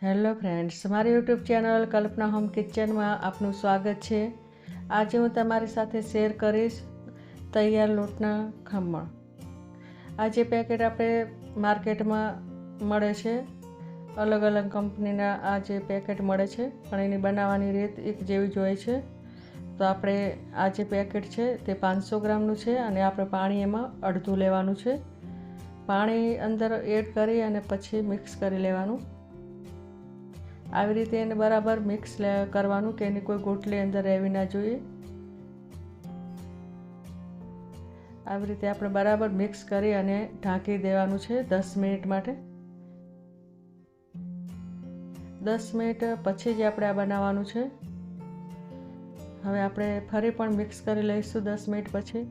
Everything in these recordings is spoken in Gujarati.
હેલો ફ્રેન્ડ્સ, મારી યુટ્યુબ ચેનલ કલ્પના હોમ કિચનમાં આપનું સ્વાગત છે। આજે હું તમારી સાથે શેર કરીશ તૈયાર લોટના ખમણ। આ જે પેકેટ આપણે માર્કેટમાં મળે છે, અલગ અલગ કંપનીના આ જે પેકેટ મળે છે, પણ એની બનાવવાની રીત એક જેવી જ હોય છે। તો આપણે આ જે પેકેટ છે તે 500 ગ્રામનું છે અને આપણે પાણી એમાં અડધું લેવાનું છે। પાણી અંદર એડ કરી અને પછી મિક્સ કરી લેવાનું। આવી રીતે એને બરાબર મિક્સ કરવાનું કે એની કોઈ ગોટલી અંદર રહેવી ના જોઈએ। આવી રીતે આપણે બરાબર મિક્સ કરી અને ઢાંકી દેવાનું છે 10 મિનિટ માટે। 10 મિનિટ પછી જ આપણે આ બનાવવાનું છે। હવે આપણે ફરી પણ મિક્સ કરી લઈશું 10 મિનિટ પછી।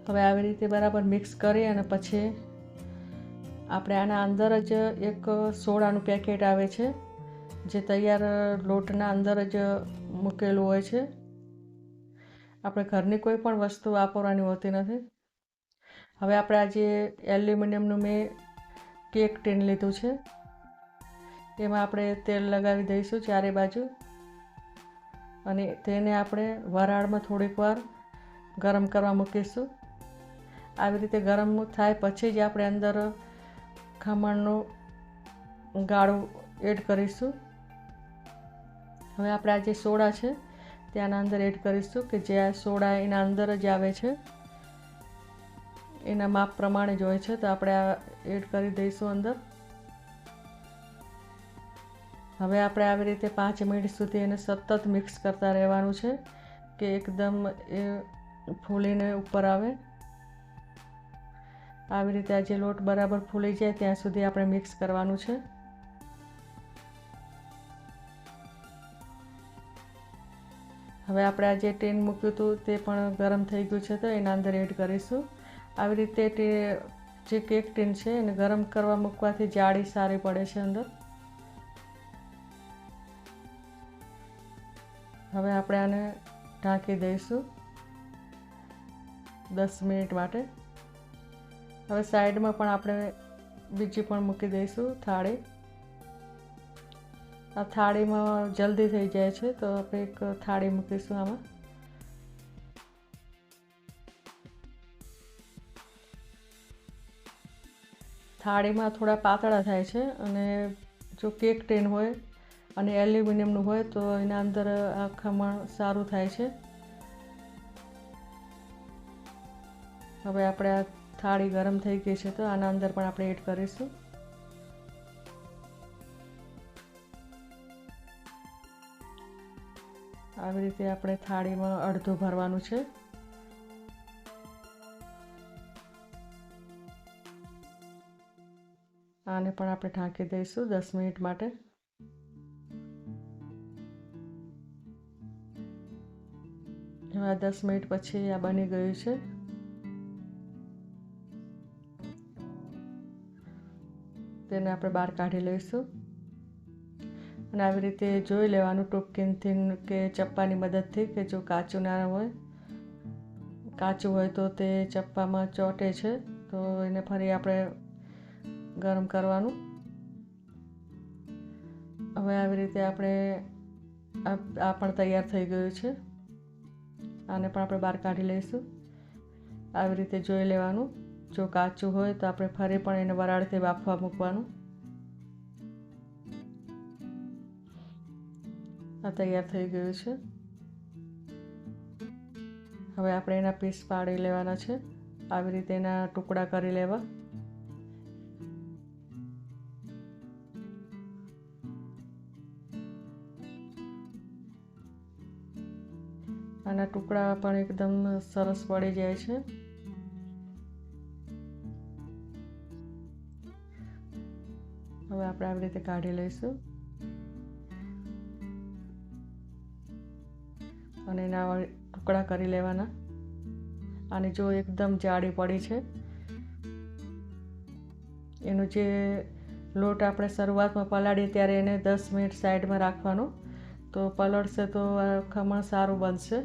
હવે આવી રીતે બરાબર મિક્સ કરી અને પછી આપણે આના અંદર જ એક સોડાનું પેકેટ આવે છે, જે તૈયાર લોટના અંદર જ મૂકેલું હોય છે। આપણે ઘરની કોઈ પણ વસ્તુ વાપરવાની હોતી નથી। હવે આપણે આ જે એલ્યુમિનિયમનું મેં કેક ટીન લીધું છે, એમાં આપણે તેલ લગાવી દઈશું ચારે બાજુ અને તેને આપણે વરાળમાં થોડીક વાર ગરમ કરવા મૂકીશું। આવી રીતે ગરમ થાય પછી જ આપણે અંદર ખમણનું ગાળું એડ કરીશું। હવે આપણે આ જે સોડા છે ત્યાંના અંદર એડ કરીશું કે જે આ સોડા એના અંદર જ આવે છે, એના માપ પ્રમાણે જ હોય છે, તો આપણે આ એડ કરી દઈશું અંદર। હવે આપણે આવી રીતે 5 મિનિટ સુધી એને સતત મિક્સ કરતા રહેવાનું છે કે એકદમ એ ફૂલીને ઉપર આવે। આવી રીતે આ જે લોટ બરાબર ફૂલી જાય ત્યાં સુધી આપણે મિક્સ કરવાનું છે। હવે આપણે આ જે ટીન મૂક્યું હતું તે પણ ગરમ થઈ ગયું છે, તો એના અંદર એડ કરીશું। આવી રીતે જે કેક ટીન છે એને ગરમ કરવા મૂકવાથી જાળી સારી પડે છે અંદર। હવે આપણે આને ઢાંકી દઈશું 10 મિનિટ માટે। હવે સાઈડમાં પણ આપણે બીજી પણ મૂકી દઈશું થાળી। આ થાળીમાં જલ્દી થઈ જાય છે, તો આપણે એક થાળી મૂકીશું આમાં। થાળીમાં થોડા પાતળા થાય છે અને જો કેક ટીન હોય અને એલ્યુમિનિયમનું હોય તો એના અંદર આ ખમણ સારું થાય છે। હવે આપણે આ થાળી ગરમ થઈ ગઈ છે, તો આના અંદર પણ આપણે એડ કરીશું। આવી રીતે આપણે થાળીમાં અડધું ભરવાનું છે। આને પણ આપણે ઢાંકી દઈશું 10 મિનિટ માટે। હવે 10 મિનિટ પછી આ બની ગયું છે। તેને આપણે બહાર કાઢી લઈશું અને આવી રીતે જોઈ લેવાનું ટૂપકીનથી કે ચપ્પાની મદદથી કે જો કાચું ના હોય, કાચું હોય તો તે ચપ્પામાં ચોંટે છે, તો એને ફરી આપણે ગરમ કરવાનું। હવે આવી રીતે આપણે આ પણ તૈયાર થઈ ગયું છે, આને પણ આપણે બહાર કાઢી લઈશું। આવી રીતે જોઈ લેવાનું, જો કાચું હોય તો આપણે ફરી પણ એને વરાળથી બાફવા મૂકવાનું। આ તૈયાર થઈ ગયું છે। હવે આપણે એના પીસ પાડી લેવાના છે, આવી રીતે એના ટુકડા કરી લેવા। આના ટુકડા પણ એકદમ સરસ પડી જાય છે। હવે આપણે આવી રીતે કાઢી લઈશું અને એના ટુકડા કરી લેવાના। આની જો એકદમ જાડી પડી છે, એનો જે લોટ આપણે શરૂઆતમાં પલાળીએ ત્યારે એને 10 મિનિટ સાઈડમાં રાખવાનો, તો પલળશે તો ખમણ સારું બનશે।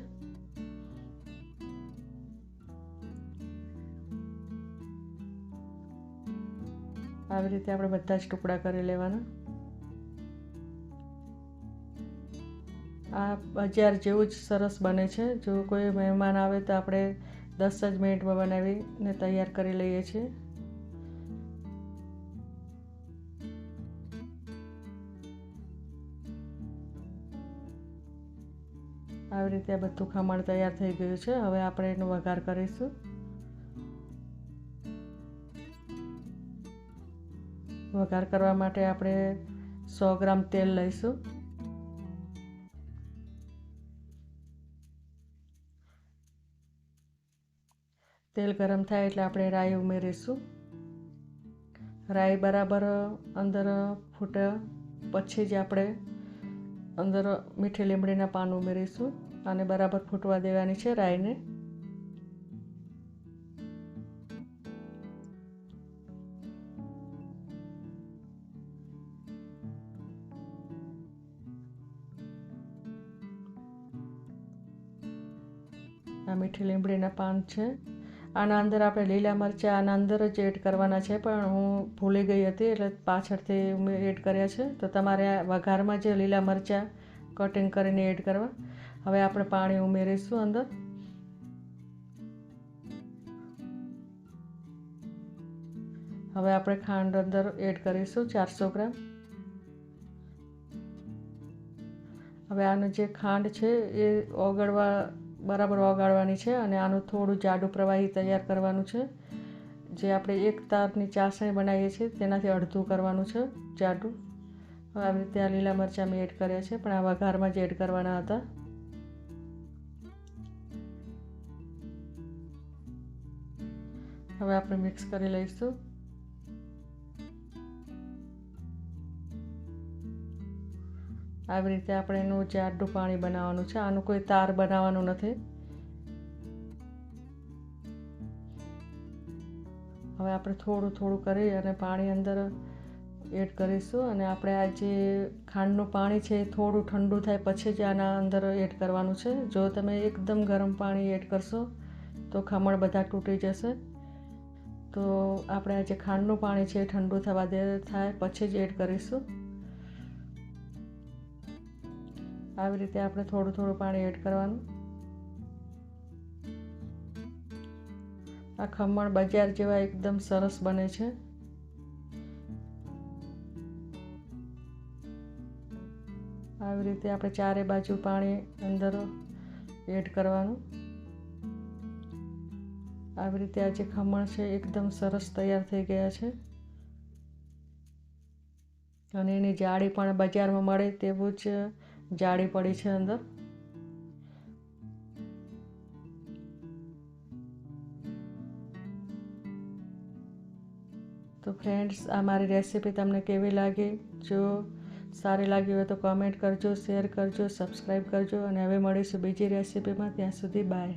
આવી રીતે આપણે બધા જ ટુકડા કરી લેવાના. આ બજાર જેવું જ સરસ બને છે. જો કોઈ મહેમાન આવે તો આપણે 10 જ મિનિટમાં બનાવીને તૈયાર કરી લઈએ છીએ. આવી રીતે આ બધું ખમણ તૈયાર થઈ ગયું છે. હવે આપણે એનો વઘાર કરીશું. વઘાર કરવા માટે આપણે 100 ગ્રામ તેલ લઈશું. તેલ ગરમ થાય એટલે આપણે રાઈ ઉમેરીશું. રાઈ બરાબર અંદર ફૂટે પછી જ આપણે અંદર મીઠી લીમડીના પાન ઉમેરીશું અને બરાબર ફૂટવા દેવાની છે રાઈને. આ મીઠી લીમડીના પાન છે. આના અંદર આપણે લીલા મરચાં આના અંદર જ એડ કરવાના છે, પણ હું ભૂલી ગઈ હતી એટલે પાછળથી એડ કર્યા છે. તો તમારે આ વઘારમાં જે લીલા મરચાં કટિંગ કરીને એડ કરવા. હવે આપણે પાણી ઉમેરીશું અંદર. હવે આપણે ખાંડ અંદર એડ કરીશું 400 ગ્રામ. હવે આનું જે ખાંડ છે એ બરાબર ઓગાળવાની છે અને આનું થોડું જાડું પ્રવાહી તૈયાર કરવાનું છે. જે આપણે એક તારની ચાસણી બનાવીએ છીએ તેનાથી અડધું કરવાનું છે જાડું. હવે આવી રીતે આ લીલા મરચાં મેં એડ કર્યા છે, પણ આ વઘારમાં જ એડ કરવાના હતા. હવે આપણે મિક્સ કરી લઈશું. આવી રીતે આપણે એનું જાડું પાણી બનાવવાનું છે. આનું કોઈ તાર બનાવવાનું નથી. હવે આપણે થોડું કરી અને પાણી અંદર એડ કરીશું અને આપણે આ જે ખાંડનું પાણી છે એ થોડું ઠંડુ થાય પછી જ આના અંદર એડ કરવાનું છે. જો તમે એકદમ ગરમ પાણી એડ કરશો તો ખમણ બધા તૂટી જશે. તો આપણે આ જે ખાંડનું પાણી છે એ ઠંડુ થાય પછી જ એડ કરીશું. આવી રીતે આપણે થોડું પાણી એડ કરવાનું. આ ખમણ બજાર જેવા એકદમ સરસ બને છે. આવી રીતે આપણે ચારે બાજુ પાણી અંદર એડ કરવાનું. આવી રીતે આ જે ખમણ છે એકદમ સરસ તૈયાર થઈ ગયા છે અને એની જાળી પણ બજારમાં મળે તેવું જ જાળી પડી છે અંદર. તો ફ્રેન્ડ્સ, આ મારી રેસીપી તમને કેવી લાગી? જો સારી લાગી હોય તો કમેન્ટ કરજો, શેર કરજો, સબસ્ક્રાઈબ કરજો અને હવે મળીશું બીજી રેસીપીમાં. ત્યાં સુધી બાય.